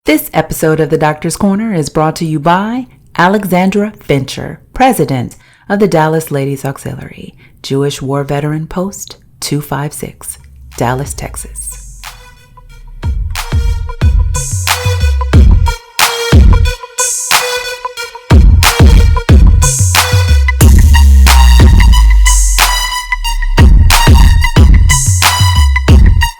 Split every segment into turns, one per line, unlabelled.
This episode of the Doctor's Corner is brought to you by Alexandra Fincher, President of the Dallas Ladies Auxiliary, Jewish War Veteran Post 256, Dallas, Texas.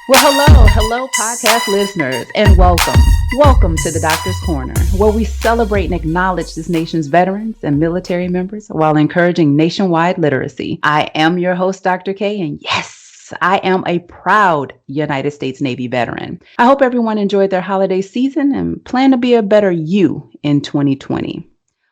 Well, hello, podcast listeners, and welcome. Welcome to the Doctor's Corner, where we celebrate and acknowledge this nation's veterans and military members while encouraging nationwide literacy. I am your host, Dr. K, and yes, I am a proud United States Navy veteran. I hope everyone enjoyed their holiday season and plan to be a better you in 2020.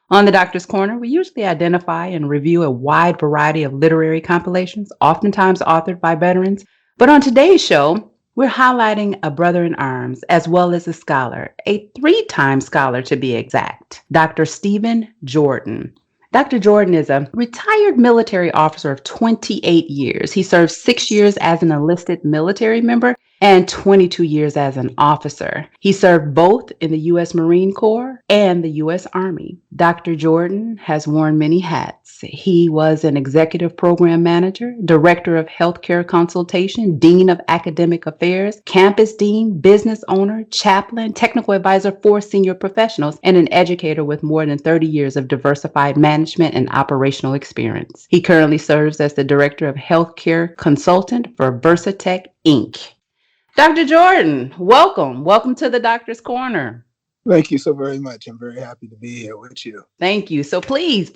On the Doctor's Corner, we usually identify and review a wide variety of literary compilations, oftentimes authored by veterans. But on today's show, we're highlighting a brother in arms as well as a scholar, a three-time scholar to be exact, Dr. Stephen Jordan. Dr. Jordan is a retired military officer of 28 years. He served 6 years as an enlisted military member and 22 years as an officer. He served both in the U.S. Marine Corps and the U.S. Army. Dr. Jordan has worn many hats. He was an executive program manager, director of healthcare consultation, dean of academic affairs, campus dean, business owner, chaplain, technical advisor for senior professionals, and an educator with more than 30 years of diversified management and operational experience. He currently serves as the director of healthcare consultant for Versatech, Inc. Dr. Jordan, welcome. Welcome to the Doctor's Corner.
Thank you so very much. I'm very happy to be here with you.
Thank you. So please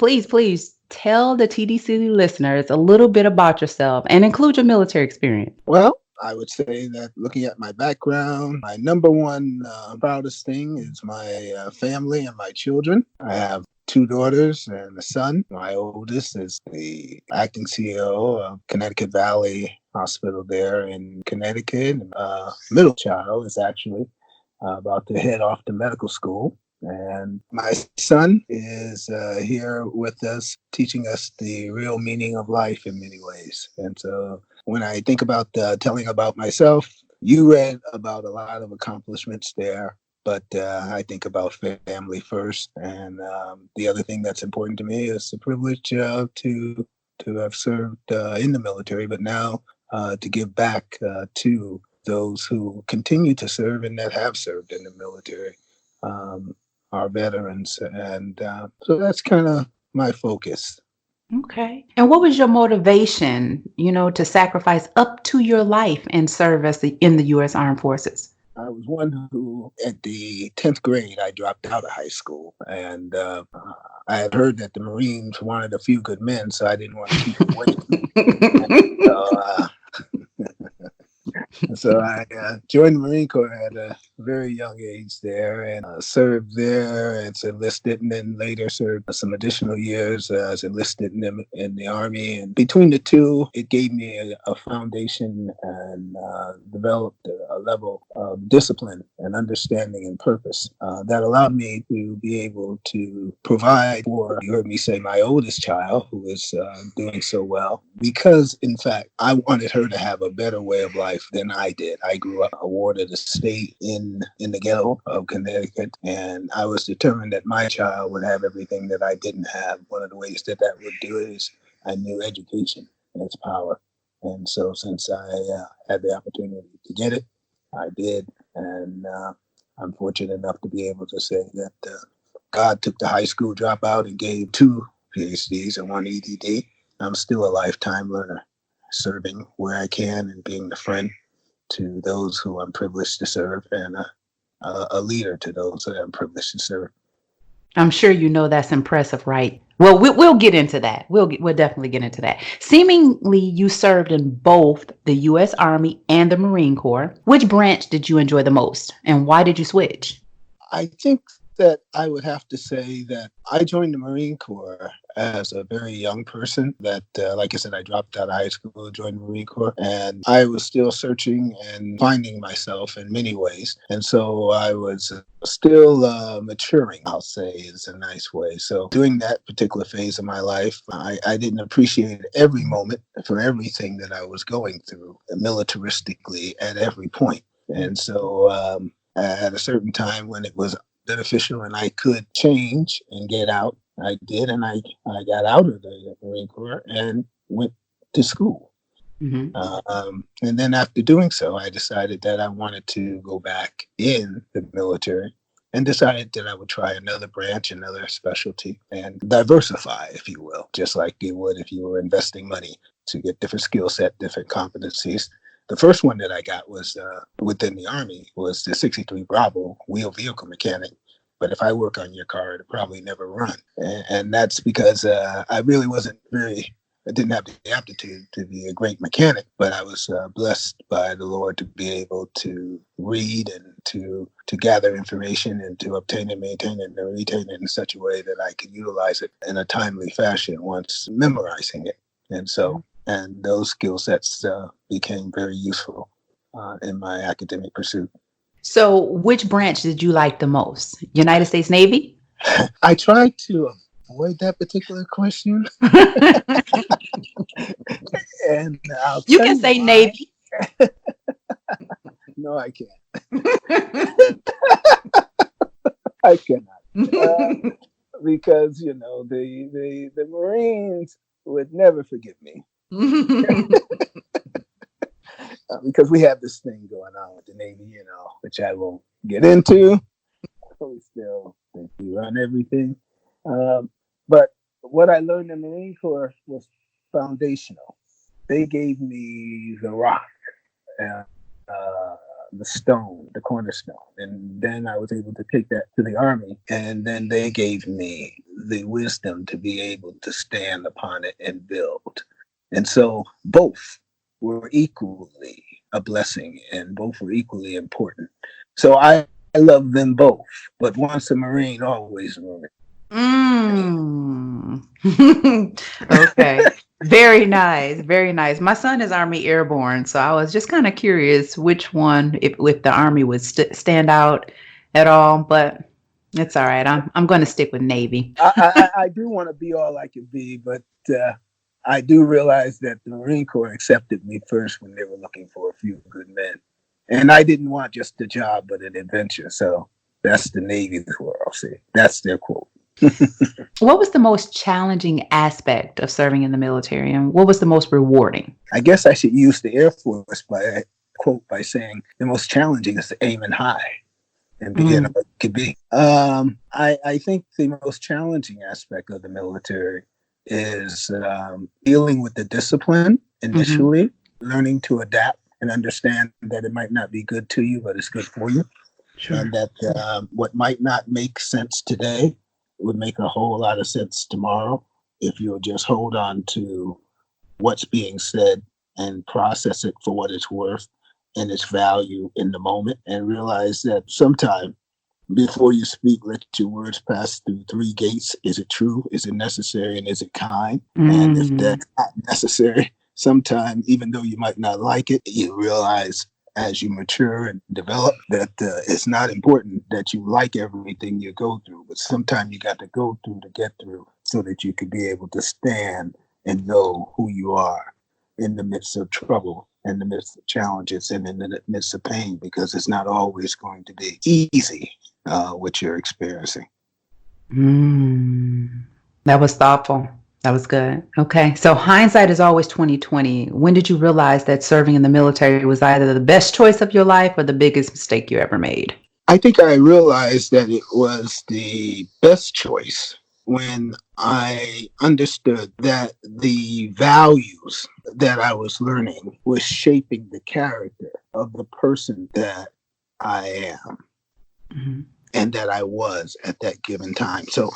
tell the TDC listeners a little bit about yourself and include your military experience.
Well, I would say that looking at my background, my number one proudest thing is my family and my children. I have 2 daughters and a son. My oldest is the acting CEO of Connecticut Valley Hospital there in Connecticut. Middle child is actually about to head off to medical school. And my son is here with us, teaching us the real meaning of life in many ways. And so when I think about telling about myself, you read about a lot of accomplishments there, but I think about family first. And the other thing that's important to me is the privilege to have served in the military, but now to give back to those who continue to serve and that have served in the military, our veterans. And so that's kind of my focus.
Okay. And what was your motivation, to sacrifice up to your life and serve in the U.S. Armed Forces?
I was one who, at the 10th grade, I dropped out of high school. And I had heard that the Marines wanted a few good men, so I didn't want to keep them waiting. So I joined the Marine Corps at a very young age there and served there as enlisted, and then later served some additional years as enlisted in the Army. And between the two, it gave me a foundation and developed a level of discipline and understanding and purpose that allowed me to be able to provide for, you heard me say, my oldest child, who is doing so well, because, in fact, I wanted her to have a better way of life than I did. I grew up awarded a state in the ghetto of Connecticut, and I was determined that my child would have everything that I didn't have. One of the ways that would do it is I knew education and its power. And so since I had the opportunity to get it, I did. And I'm fortunate enough to be able to say that God took the high school dropout and gave 2 PhDs and 1 EDD. I'm still a lifetime learner, serving where I can and being the friend to those who I'm privileged to serve, and a leader to those that I'm privileged to serve.
I'm sure that's impressive, right? Well, we'll get into that. We'll definitely get into that. Seemingly, you served in both the U.S. Army and the Marine Corps. Which branch did you enjoy the most, and why did you switch?
I think that I would have to say that I joined the Marine Corps as a very young person. That, like I said, I dropped out of high school, joined the Marine Corps, and I was still searching and finding myself in many ways. And so I was still maturing, I'll say, is a nice way. So during that particular phase of my life, I didn't appreciate every moment for everything that I was going through militaristically at every point. And so at a certain time when it was beneficial and I could change and get out. I did, and I got out of the Marine Corps and went to school.
Mm-hmm.
And then after doing so, I decided that I wanted to go back in the military and decided that I would try another branch, another specialty, and diversify, if you will, just like you would if you were investing money to get different skill set, different competencies. The first one that I got was within the Army was the 63 Bravo wheel vehicle mechanic. But if I work on your car, it'll probably never run. And that's because I really I didn't have the aptitude to be a great mechanic, but I was blessed by the Lord to be able to read and to gather information and to obtain and maintain it and retain it in such a way that I could utilize it in a timely fashion once memorizing it. And those skill sets became very useful in my academic pursuit.
So which branch did you like the most? United States Navy?
I tried to avoid that particular question. And
you can say why. Navy.
No, I can't. I cannot. Because, the Marines would never forgive me. Because we have this thing going on with the Navy, which I won't get into. We still think we run everything. But what I learned in the Marine Corps was foundational. They gave me the rock, the stone, the cornerstone. And then I was able to take that to the Army. And then they gave me the wisdom to be able to stand upon it and build. And so both were equally a blessing and both were equally important. So I love them both, but once a Marine, always a Marine.
Okay. Very nice. Very nice. My son is Army Airborne, so I was just kind of curious which one, if the Army would stand out at all, but it's all right. I'm going to stick with Navy.
I do want to be all I can be, but I do realize that the Marine Corps accepted me first when they were looking for a few good men. And I didn't want just a job, but an adventure. So that's the Navy's world. See, that's their quote.
What was the most challenging aspect of serving in the military, and what was the most rewarding?
I guess I should use the Air Force by saying the most challenging is aiming high and being what it could be. I think the most challenging aspect of the military is dealing with the discipline initially, learning to adapt and understand that it might not be good to you, but it's good for you. Sure. And that what might not make sense today would make a whole lot of sense tomorrow if you'll just hold on to what's being said and process it for what it's worth and its value in the moment, and realize that sometime before you speak, let your words pass through 3 gates. Is it true? Is it necessary? And is it kind? And if that's not necessary, sometime, even though you might not like it, you realize as you mature and develop that it's not important that you like everything you go through, but sometimes you got to go through to get through so that you can be able to stand and know who you are in the midst of trouble, in the midst of challenges, and in the midst of pain, because it's not always going to be easy what you're experiencing.
That was thoughtful. That was good. Okay. So hindsight is always 20/20. When did you realize that serving in the military was either the best choice of your life or the biggest mistake you ever made?
I think I realized that it was the best choice when I understood that the values that I was learning was shaping the character of the person that I am and that I was at that given time. So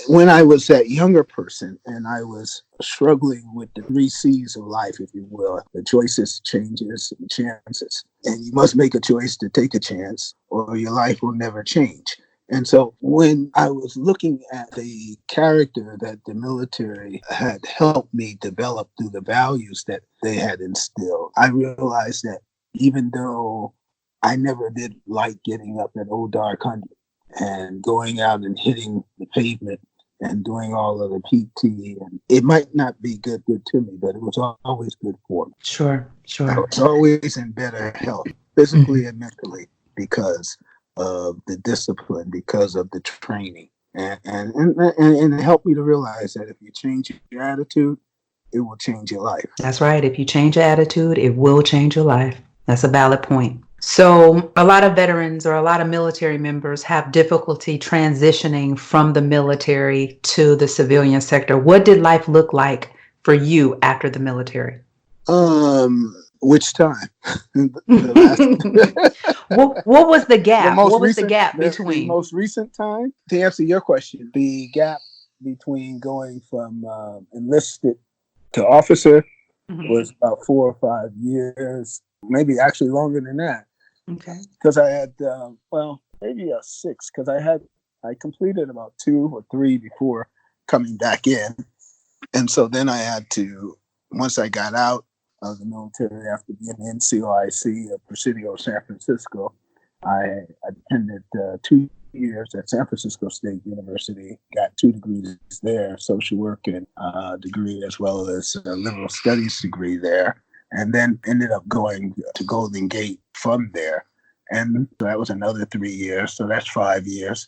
when I was that younger person and I was struggling with the 3 C's of life, if you will, the choices, changes, and chances, and you must make a choice to take a chance or your life will never change. And so when I was looking at the character that the military had helped me develop through the values that they had instilled, I realized that even though I never did like getting up at Old Dark 100 and going out and hitting the pavement and doing all of the PT, and it might not be good to me, but it was always good for me.
Sure.
I was always in better health, physically and mentally, because of the discipline, because of the training. And it helped me to realize that if you change your attitude, it will change your life.
That's right. If you change your attitude, it will change your life. That's a valid point. So a lot of veterans or a lot of military members have difficulty transitioning from the military to the civilian sector. What did life look like for you after the military?
Which time?
What was the gap? What was the
recent,
gap
the
between?
most recent time? To answer your question, the gap between going from enlisted to officer was about 4 or 5 years, maybe actually longer than that.
Okay.
Because I had, maybe 6, because I completed about 2 or 3 before coming back in. And so then I had to, once I got out of the military after being in NCOIC of Presidio, San Francisco, I attended 2 years at San Francisco State University, got 2 degrees there, social work and degree, as well as a liberal studies degree there, and then ended up going to Golden Gate from there. And that was another 3 years, so that's 5 years.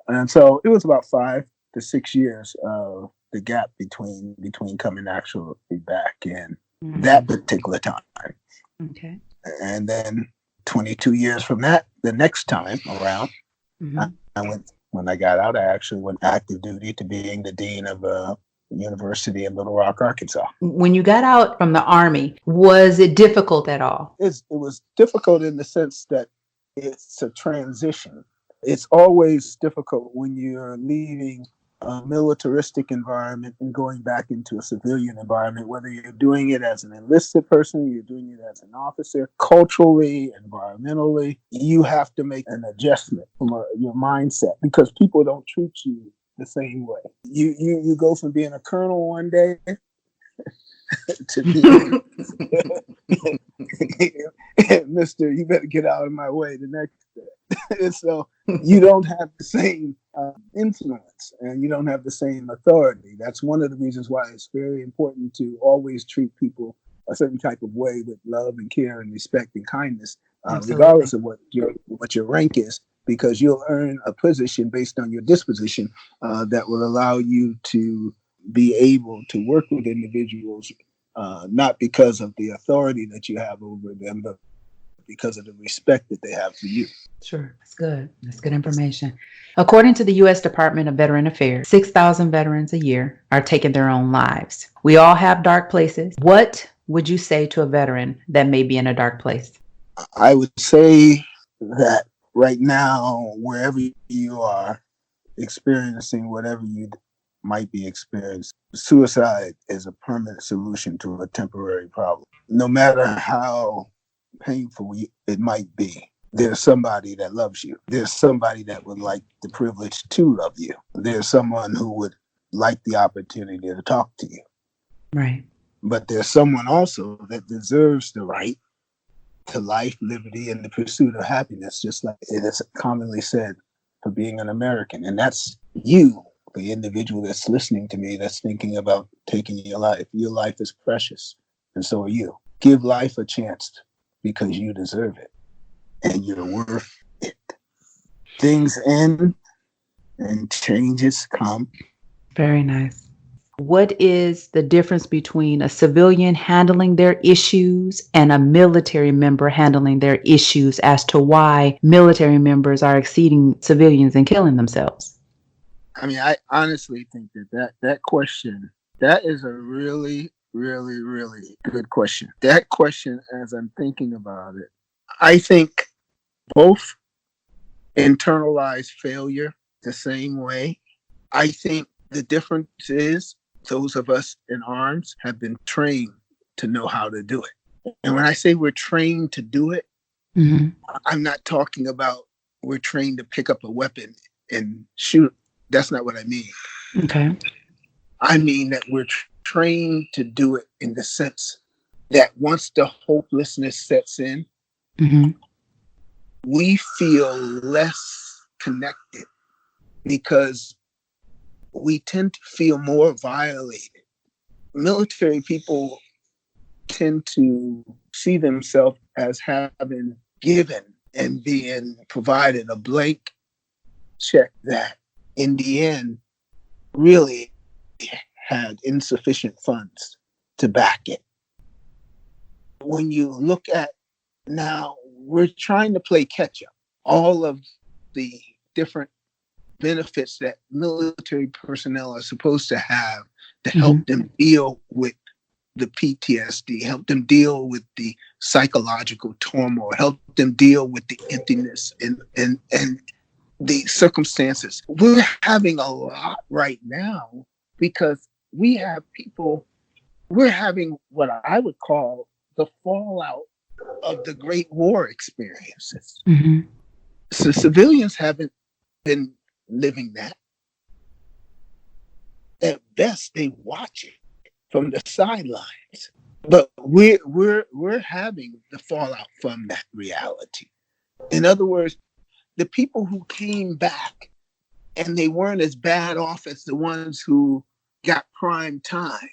And so it was about 5 to 6 years of the gap between coming actually back in that particular time.
Okay.
And then 22 years from that, the next time around, when I got out, I actually went active duty to being the dean of a university in Little Rock, Arkansas.
When you got out from the Army, was it difficult at all?
It was difficult in the sense that it's a transition. It's always difficult when you're leaving a militaristic environment and going back into a civilian environment, whether you're doing it as an enlisted person, you're doing it as an officer, culturally, environmentally, you have to make an adjustment from your mindset, because people don't treat you the same way. You go from being a colonel one day to being Mister, you better get out of my way the next day. And so you don't have the same influence, and you don't have the same authority. That's one of the reasons why it's very important to always treat people a certain type of way, with love and care and respect and kindness, regardless of what your rank is, because you'll earn a position based on your disposition that will allow you to be able to work with individuals, not because of the authority that you have over them, but because of the respect that they have for you.
Sure. That's good. That's good information. According to the U.S. Department of Veteran Affairs, 6,000 veterans a year are taking their own lives. We all have dark places. What would you say to a veteran that may be in a dark place?
I would say that right now, wherever you are experiencing whatever you might be experiencing, suicide is a permanent solution to a temporary problem. No matter how painful it might be, there's somebody that loves you. There's somebody that would like the privilege to love you. There's someone who would like the opportunity to talk to you.
Right.
But there's someone also that deserves the right to life, liberty, and the pursuit of happiness, just like it is commonly said for being an American. And that's you, the individual that's listening to me, that's thinking about taking your life. Your life is precious, and so are you. Give life a chance, because you deserve it, and you're worth it. Things end and changes come.
Very nice. What is the difference between a civilian handling their issues and a military member handling their issues, as to why military members are exceeding civilians and killing themselves?
I mean, I honestly think that question, that is a really, really, really good question. That question, as I'm thinking about it, I think both internalize failure the same way. I think the difference is those of us in arms have been trained to know how to do it. And when I say we're trained to do it, I'm not talking about we're trained to pick up a weapon and shoot. That's not what I mean.
Okay.
I mean that we're trained to do it in the sense that once the hopelessness sets in, we feel less connected, because we tend to feel more violated. Military people tend to see themselves as having given and being provided a blank check that in the end really had insufficient funds to back it. When you look at now, we're trying to play catch up. All of the different benefits that military personnel are supposed to have to help them deal with the PTSD, help them deal with the psychological turmoil, help them deal with the emptiness and the circumstances. We're having a lot right now because we have people, we're having what I would call the fallout of the Great War experiences. So civilians haven't been living that. At best, they watch it from the sidelines. But we're having the fallout from that reality. In other words, the people who came back and they weren't as bad off as the ones who got prime time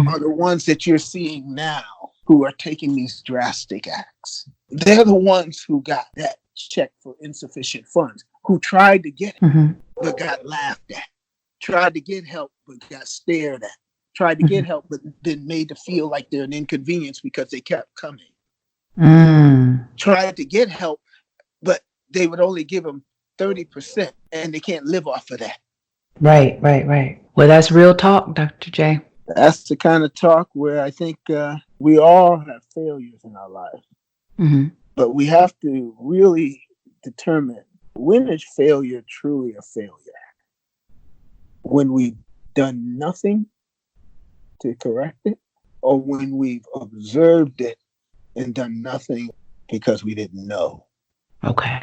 are the ones that you're seeing now who are taking these drastic acts. They're the ones who got that check for insufficient funds, who tried to get it but got laughed at, tried to get help but got stared at, tried to get help but been made to feel like they're an inconvenience because they kept coming. Tried to get help, but they would only give them 30% and they can't live off of that.
Right. Well, that's real talk, Dr. J.
That's the kind of talk where I think we all have failures in our life. But we have to really determine, when is failure truly a failure? When we've done nothing to correct it, or when we've observed it and done nothing because we didn't know?
Okay.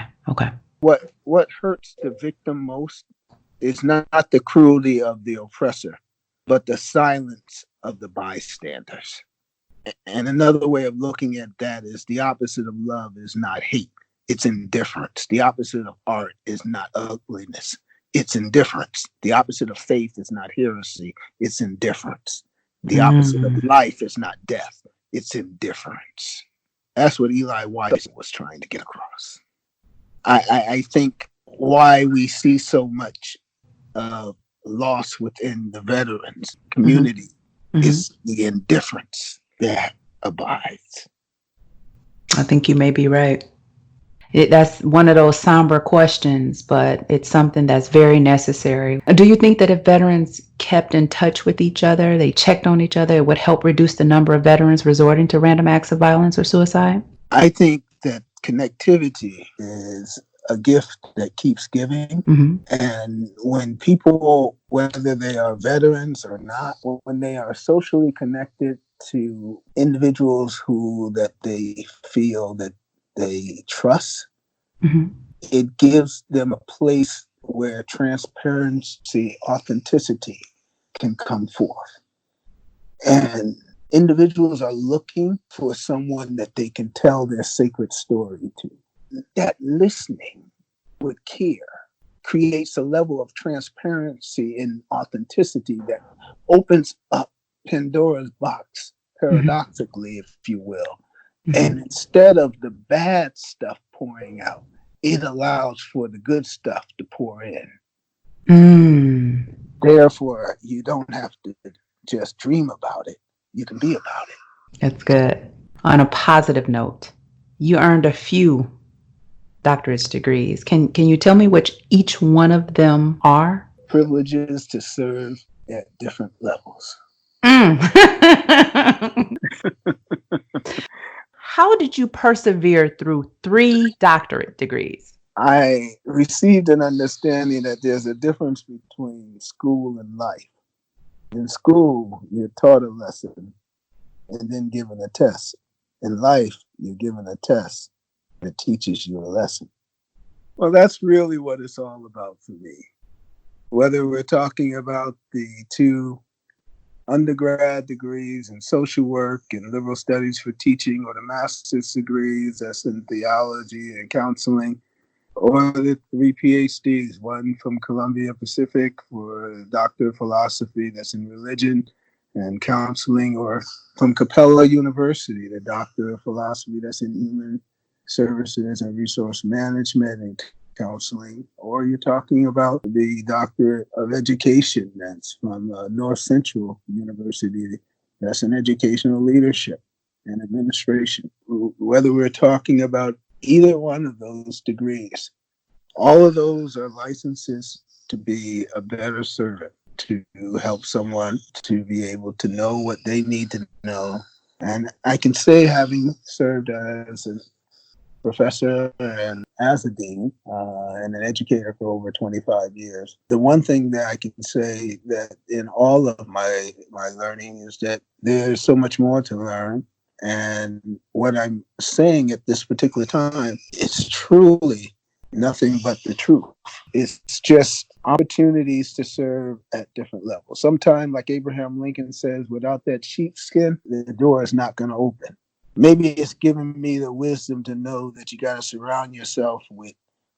What hurts the victim most is not the cruelty of the oppressor, but the silence of the bystanders. And another way of looking at that is the opposite of love is not hate, it's indifference. The opposite of art is not ugliness, it's indifference. The opposite of faith is not heresy, it's indifference. The opposite of life is not death, it's indifference. That's what Eli White was trying to get across. I think why we see so much loss within the veterans community is the indifference that abides.
I think you may be right. That's one of those somber questions, but it's something that's very necessary. Do you think that if veterans kept in touch with each other, they checked on each other, it would help reduce the number of veterans resorting to random acts of violence or suicide?
I think that connectivity is a gift that keeps giving. And when people, whether they are veterans or not, when they are socially connected to individuals who that they feel that they trust, it gives them a place where transparency, authenticity can come forth. And individuals are looking for someone that they can tell their sacred story to. That listening with care creates a level of transparency and authenticity that opens up Pandora's box, paradoxically, if you will. And instead of the bad stuff pouring out, it allows for the good stuff to pour in. Therefore, you don't have to just dream about it. You can be about it.
That's good. On a positive note, you earned a few doctorate degrees. Can you tell me which each one of them are?
Privileges to serve at different levels.
How did you persevere through 3 doctorate degrees?
I received an understanding that there's a difference between school and life. In school, you're taught a lesson and then given a test. In life, you're given a test that teaches you a lesson. Well, that's really what it's all about for me. Whether we're talking about the 2 undergrad degrees in social work and liberal studies for teaching, or the master's degrees that's in theology and counseling, or the 3 PhDs, one from Columbia Pacific for a doctor of philosophy that's in religion and counseling, or from Capella University, the doctor of philosophy that's in human services and resource management and counseling, or you're talking about the Doctorate of Education that's from North Central University. That's in educational leadership and administration. Whether we're talking about either one of those degrees, all of those are licenses to be a better servant, to help someone to be able to know what they need to know. And I can say, having served as a professor and as a dean and an educator for over 25 years, the one thing that I can say that in all of my learning is that there's so much more to learn. And what I'm saying at this particular time is truly nothing but the truth. It's just opportunities to serve at different levels. Sometimes, like Abraham Lincoln says, without that sheepskin, the door is not going to open. Maybe it's giving me the wisdom to know that you got to surround yourself with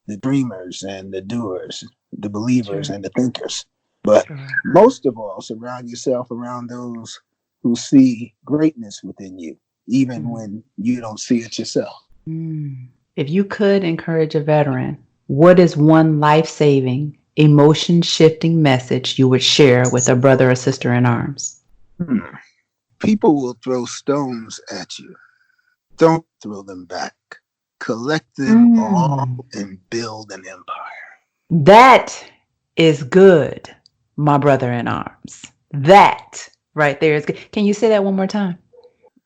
the dreamers and the doers, the believers and the thinkers. But most of all, surround yourself around those who see greatness within you, even when you don't see it yourself.
If you could encourage a veteran, what is one life-saving, emotion-shifting message you would share with a brother or sister in arms?
People will throw stones at you. Don't throw them back. Collect them all and build an empire.
That is good, my brother in arms. That right there is good. Can you say that one more time?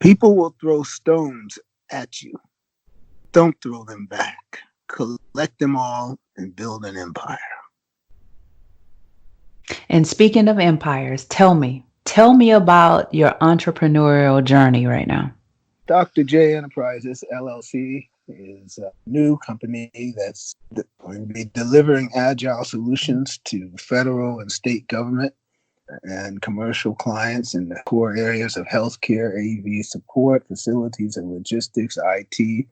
People will throw stones at you. Don't throw them back. Collect them all and build an empire. And
speaking of empires, tell me about your entrepreneurial journey right now.
DrJEnterprises LLC is a new company that's going to be delivering agile solutions to federal and state government and commercial clients in the core areas of healthcare, AV support, facilities and logistics, IT,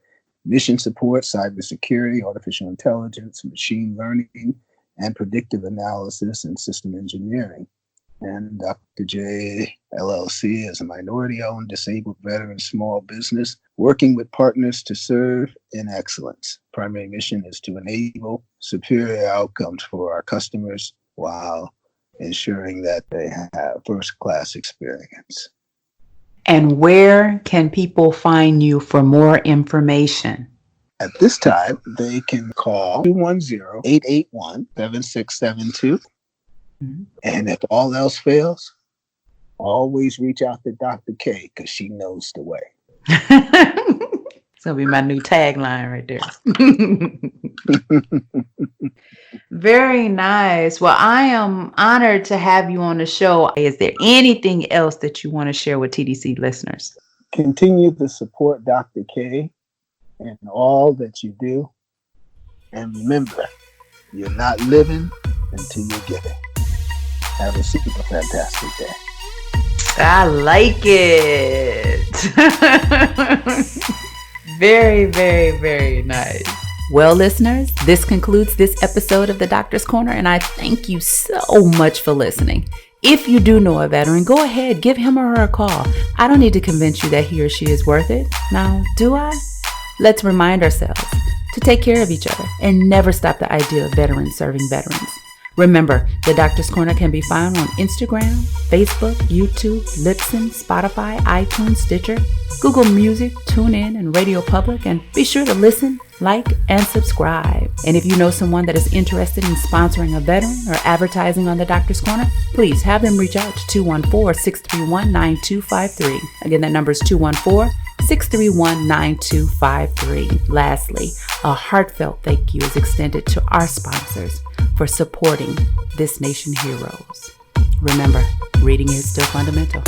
mission support, cybersecurity, artificial intelligence, machine learning, and predictive analysis and system engineering. And DrJ LLC is a minority-owned, disabled veteran small business working with partners to serve in excellence. Primary mission is to enable superior outcomes for our customers while ensuring that they have first-class experience.
And where can people find you for more information?
At this time, they can call 210-881-7672. And if all else fails, always reach out to Dr. K because she knows the way.
It's going to be my new tagline right there. Very nice. Well, I am honored to have you on the show. Is there anything else that you want to share with TDC listeners?
Continue to support Dr. K in all that you do. And remember, you're not living until you're giving. Have a super fantastic day.
I like it. Very, very, very nice. Well, listeners, this concludes this episode of The Doctor's Corner, and I thank you so much for listening. If you do know a veteran, go ahead, give him or her a call. I don't need to convince you that he or she is worth it. Now, do I? Let's remind ourselves to take care of each other and never stop the idea of veterans serving veterans. Remember, The Doctor's Corner can be found on Instagram, Facebook, YouTube, Libsyn, Spotify, iTunes, Stitcher, Google Music, TuneIn, and Radio Public. And be sure to listen, like, and subscribe. And if you know someone that is interested in sponsoring a veteran or advertising on The Doctor's Corner, please have them reach out to 214-631-9253. Again, that number is 214-631-9253. Lastly, a heartfelt thank you is extended to our sponsors for supporting this nation heroes. Remember, reading is still fundamental.